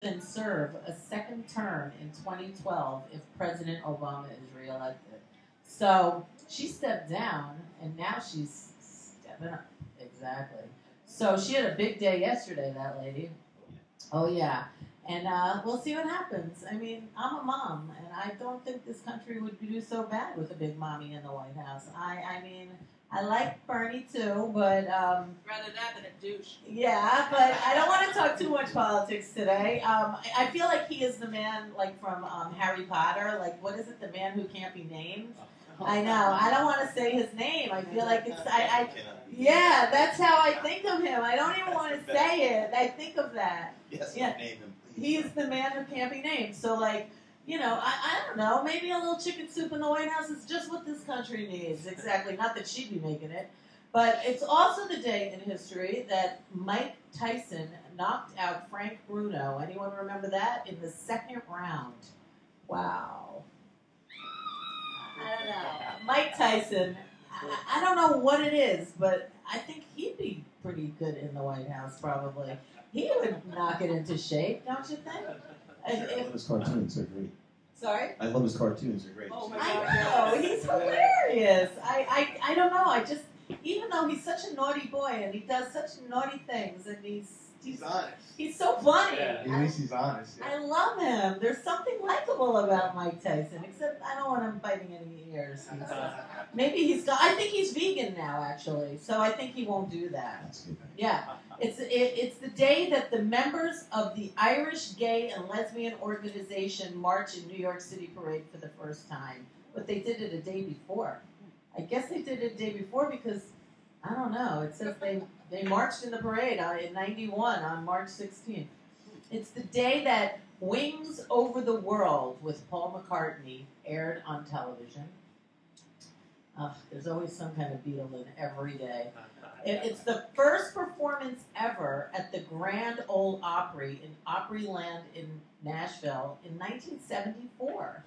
and serve a second term in 2012 if President Obama is reelected. So she stepped down, and now she's stepping up. Exactly. So she had a big day yesterday, that lady. Oh, yeah. And we'll see what happens. I mean, I'm a mom, and I don't think this country would do so bad with a big mommy in the White House. I mean, I like Bernie too, but rather that than a douche. Yeah, but I don't want to talk too much politics today. I feel like he is the man, like from Harry Potter. Like, what is it? The man who can't be named. I know. I don't want to say his name. I feel like it's. Yeah, that's how I think of him. I don't even want to say it. I think of that. Yes, yeah. Name him, please. He's the man who can't be named. So, like, you know, I don't know. Maybe a little chicken soup in the White House is just what this country needs. Exactly. Not that she'd be making it. But it's also the day in history that Mike Tyson knocked out Frank Bruno. Anyone remember that? In the second round. Wow. I don't know. Mike Tyson, I don't know what it is, but I think he'd be pretty good in the White House, probably. He would knock it into shape, don't you think? I love his cartoons, they're great. Sorry? I love his cartoons, they're great. Oh my God. I know, he's hilarious. I don't know, I just, even though he's such a naughty boy and he does such naughty things and he's honest. He's so funny. Yeah, at least he's honest. Yeah. I love him. There's something likable about Mike Tyson, except I don't want him biting any ears. Maybe he's got. I think he's vegan now, actually, so I think he won't do that. That's good. Yeah, it's the day that the members of the Irish Gay and Lesbian Organization march in New York City parade for the first time, but they did it a day before. I guess they did it a day before because I don't know. It says they marched in the parade in '91 on March 16th. It's the day that Wings Over the World with Paul McCartney aired on television. There's always some kind of Beatle in every day. It's the first performance ever at the Grand Ole Opry in Opryland in Nashville in 1974.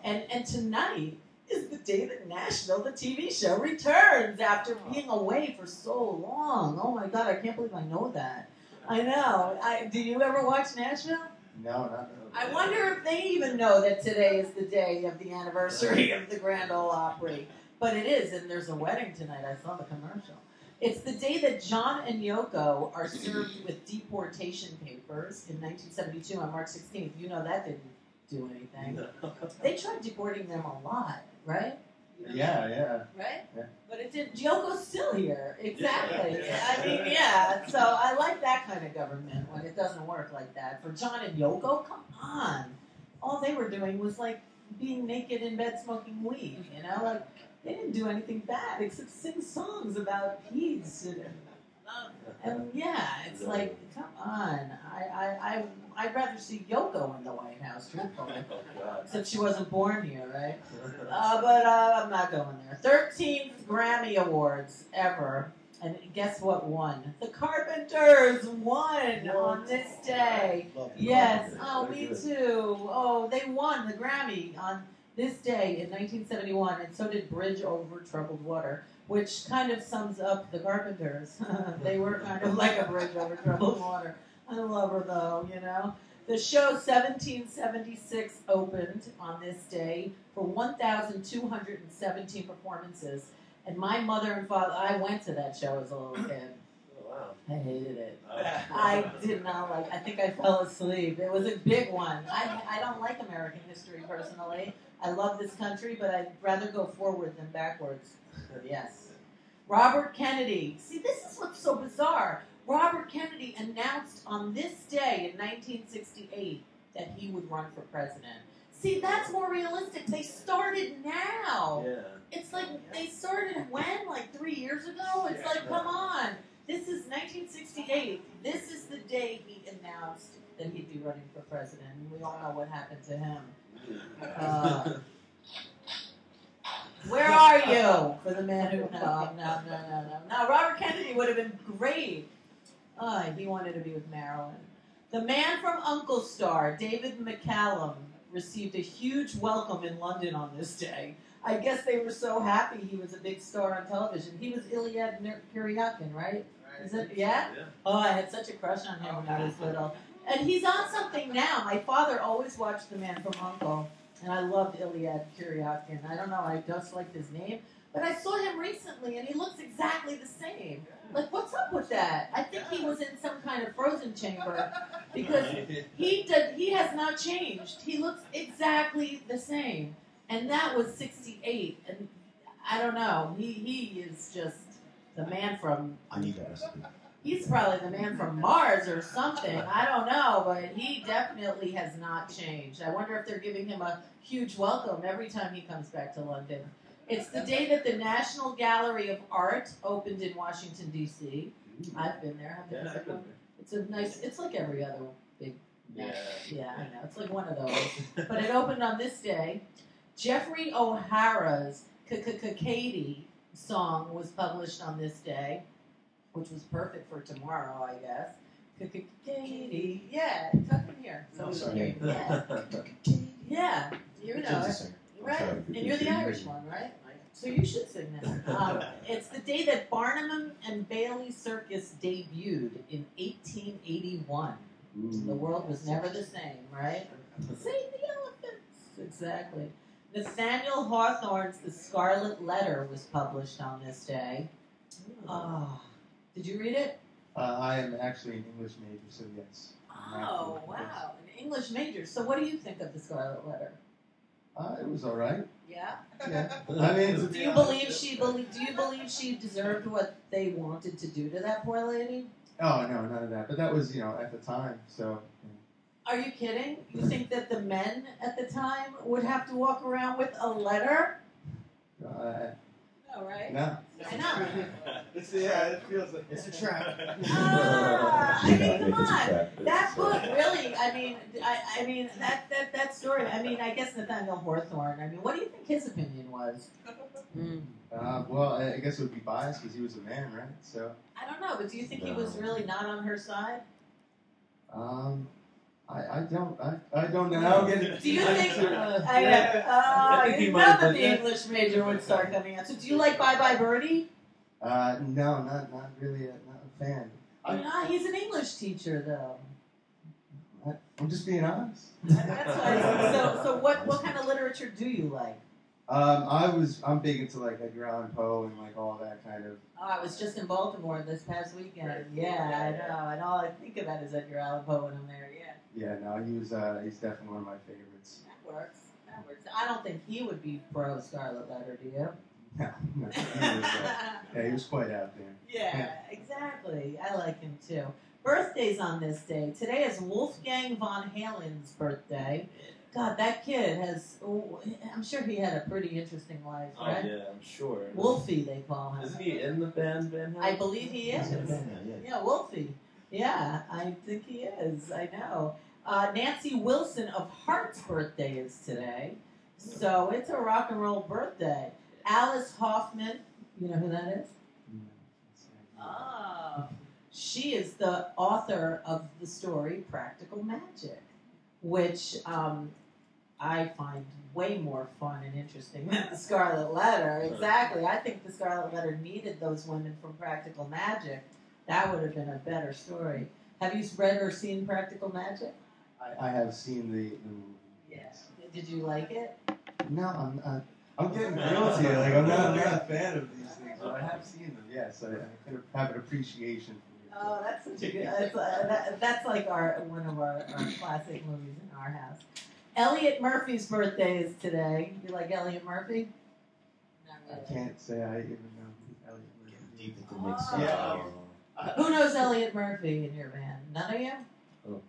And tonight is the day that Nashville, the TV show, returns after being away for so long. Oh my God, I can't believe I know that. I know. Do you ever watch Nashville? No, not really. I wonder if they even know that today is the day of the anniversary of the Grand Ole Opry. But it is, and there's a wedding tonight. I saw the commercial. It's the day that John and Yoko are served with deportation papers in 1972 on March 16th. You know that didn't do anything. They tried deporting them a lot, right? Yeah. Right? Yeah. But it didn't. Yoko's still here. Exactly. Yeah. I mean, yeah. So I like that kind of government when it doesn't work like that. For John and Yoko, come on. All they were doing was like being naked in bed smoking weed, you know? Like, they didn't do anything bad except sing songs about peace and yeah, it's like, come on. I'd rather see Yoko in the White House, truthfully. Except she wasn't born here, right? But I'm not going there. 13th Grammy Awards ever. And guess what won? The Carpenters won on this day. Yes. Oh, me too. Oh, they won the Grammy on this day in 1971, and so did Bridge Over Troubled Water, which kind of sums up the Carpenters. They were kind of like a bridge over troubled water. I love her, though, you know. The show 1776 opened on this day for 1,217 performances, and my mother and father, I went to that show as a little kid. Wow. I hated it. I did not like. I think I fell asleep. It was a big one. I don't like American history personally. I love this country, but I'd rather go forward than backwards. Yes. Robert Kennedy. See, this is what's so bizarre. Robert Kennedy announced on this day in 1968 that he would run for president. See, that's more realistic. They started now. Yeah. It's like they started when? Like 3 years ago? It's like, come on. This is 1968. This is the day he announced that he'd be running for president. And we all know what happened to him. Where are you? For the man who... No. Robert Kennedy would have been great. He wanted to be with Marilyn. The man from Uncle Star, David McCallum, received a huge welcome in London on this day. I guess they were so happy he was a big star on television. He was Iliad Kuryakin, right? Is it? Yeah? Oh, I had such a crush on him when I was little. And he's on something now. My father always watched The Man from U.N.C.L.E., and I loved Iliad Kuryakin. I don't know, I just liked his name. But I saw him recently, and he looks exactly the same. Like, what's up with that? I think he was in some kind of frozen chamber because he has not changed. He looks exactly the same. And that was 68. And I don't know. He is just the man from... I need to ask you. He's probably the man from Mars or something. I don't know, but he definitely has not changed. I wonder if they're giving him a huge welcome every time he comes back to London. It's the day that the National Gallery of Art opened in Washington, D.C. I've been there. I've been there. It's a nice, it's like every other big, yeah, I know. It's like one of those. But it opened on this day. Jeffrey O'Hara's Katie song was published on this day, which was perfect for tomorrow, I guess. Katie, yeah, come in here. So we can hear you. Yeah, you know it. Right, and you're the Irish one, right? So you should sing that. It's the day that Barnum and Bailey Circus debuted in 1881. The world was never the same, right? Save the elephants. Exactly. Nathaniel Hawthorne's The Scarlet Letter was published on this day. Did you read it? I am actually an English major, so yes. Oh, wow. An English major. So what do you think of The Scarlet Letter? It was all right. Yeah. Yeah. I mean, do you believe she deserved what they wanted to do to that poor lady? Oh no, none of that. But that was, at the time. So. Are you kidding? You think that the men at the time would have to walk around with a letter? No, right? No. I know. It feels like It's a trap. I mean, come on. That book, really. I mean, that story. I mean, I guess Nathaniel Hawthorne. I mean, what do you think his opinion was? Well, I guess it would be biased because he was a man, right? So. I don't know, but do you think he was really not on her side? I don't know. Do you think? I think he you might know have that been the there. English major would start coming out. So, do you like Bye Bye Birdie? No, not really. Not a fan. He's an English teacher, though. I'm just being honest. That's why. So what kind of literature do you like? I'm big into like Edgar Allan Poe and like all that kind of. Oh, I was just in Baltimore this past weekend. Yeah, I know. And all I think about is Edgar Allan Poe when I'm there. Yeah. Yeah, no, he's definitely one of my favorites. That works. I don't think he would be pro Scarlet Letter, do you? No, he was quite out there. Yeah, exactly. I like him too. Birthdays on this day. Today is Wolfgang von Halen's birthday. God, that kid I'm sure he had a pretty interesting life, right? Oh, yeah, I'm sure. Wolfie, they call him. Isn't he in the band Van Halen? I believe he is. Yeah, Wolfie. Yeah, I think he is. I know. Nancy Wilson of Heart's birthday is today. So it's a rock and roll birthday. Alice Hoffman, you know who that is? Oh. She is the author of the story Practical Magic, which I find way more fun and interesting than The Scarlet Letter. Exactly. I think The Scarlet Letter needed those women from Practical Magic. That would have been a better story. Have you read or seen Practical Magic? I have seen the movie. Yes. Did you like it? No, I'm getting grilled here. Like I'm not a fan of these things, but I have seen them. Yes, I kind of have an appreciation for it. Oh, that's such a good. That's like one of our classic movies in our house. Elliot Murphy's birthday is today. You like Elliot Murphy? Not really. I can't say I even know who Elliot Murphy Deep is. into the mix. Yeah. Who knows Elliot Murphy in your band? None of you? Oh,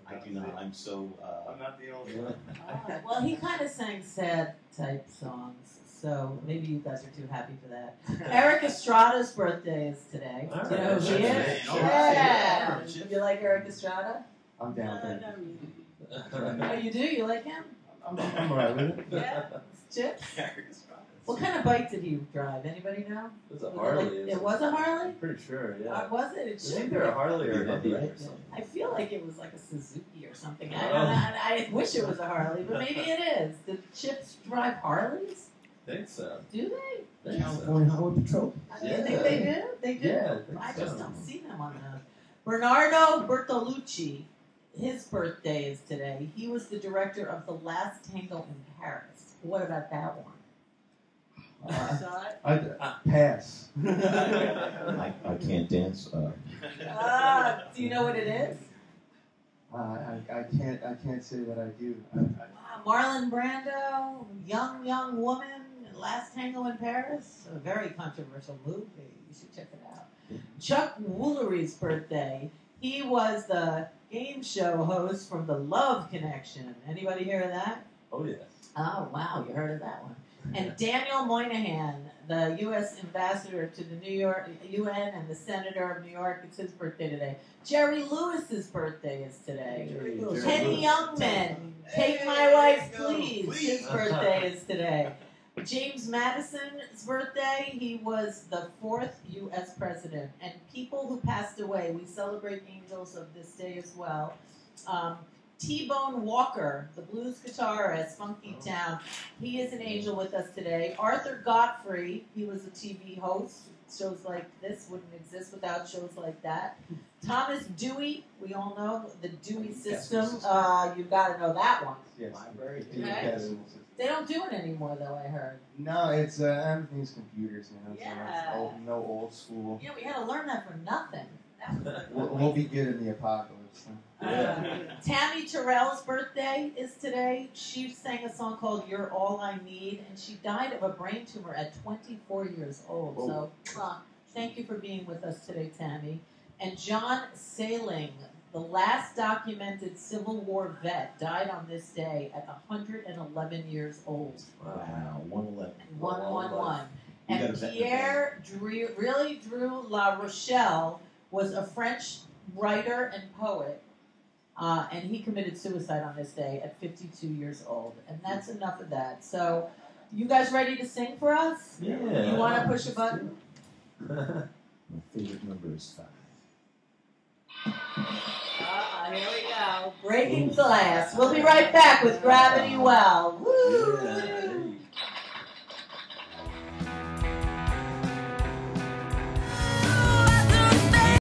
I do not. I'm so. I'm not the only one. Oh, well, he kind of sang sad type songs, so maybe you guys are too happy for that. Eric Estrada's birthday is today. Do you know who he is? Yeah. You like Eric Estrada? I'm down with that. Oh, you do? You like him? I'm alright with it. Yeah. Chips? What kind of bike did he drive? Anybody know? It was a Harley. It was a Harley? I'm pretty sure, yeah. Was it? It I should think be. they're a Harley or a Heavy. I feel like it was like a Suzuki or something. I don't know. I wish it was a Harley, but maybe it is. Did Chips drive Harleys? I think so. Do they? Think so. California Highway Patrol. I think they do. They do. Yeah, I think I so. just don't see them on those. Bernardo Bertolucci his birthday is today. He was the director of The Last Tango in Paris. What about that one? Saw it? Pass. I can't dance. Do you know what it is? I can't say that I do. Marlon Brando, young woman, Last Tango in Paris. A very controversial movie. You should check it out. Chuck Woolery's birthday. He was the game show host from The Love Connection. Anybody hear of that? Oh, yes. Oh, wow, you heard of that one. And Daniel Moynihan, the U.S. ambassador to the New York UN and the senator of New York, it's his birthday today. Jerry Lewis's birthday is today. Teddy Youngman, Take My Wife Please, his birthday is today. James Madison's birthday, he was the 4th U.S. president. And people who passed away, we celebrate angels of this day as well. T-Bone Walker, the blues guitarist, Funky Town, he is an angel with us today. Arthur Godfrey, he was a TV host. Shows like this wouldn't exist without shows like that. Thomas Dewey, we all know the Dewey system. You've got to know that one. Yes. Library. Okay. They don't do it anymore, though, I heard. No, it's everything's computers now. Yeah. So no old school. Yeah, we had to learn that for nothing. That was We'll be good in the apocalypse. Tammy Terrell's birthday is today. She sang a song called You're All I Need, and she died of a brain tumor at 24 years old. Whoa. So thank you for being with us today, Tammy. And John Sailing, the last documented Civil War vet, died on this day at 111 years old. Wow, 111. 111. You And got a vet Pierre Drew La Rochelle was a French writer and poet. And he committed suicide on this day at 52 years old. And that's enough of that. So, you guys ready to sing for us? Yeah. You want to push a button? My favorite number is 5. Here we go. Breaking Glass. We'll be right back with Gravity Well.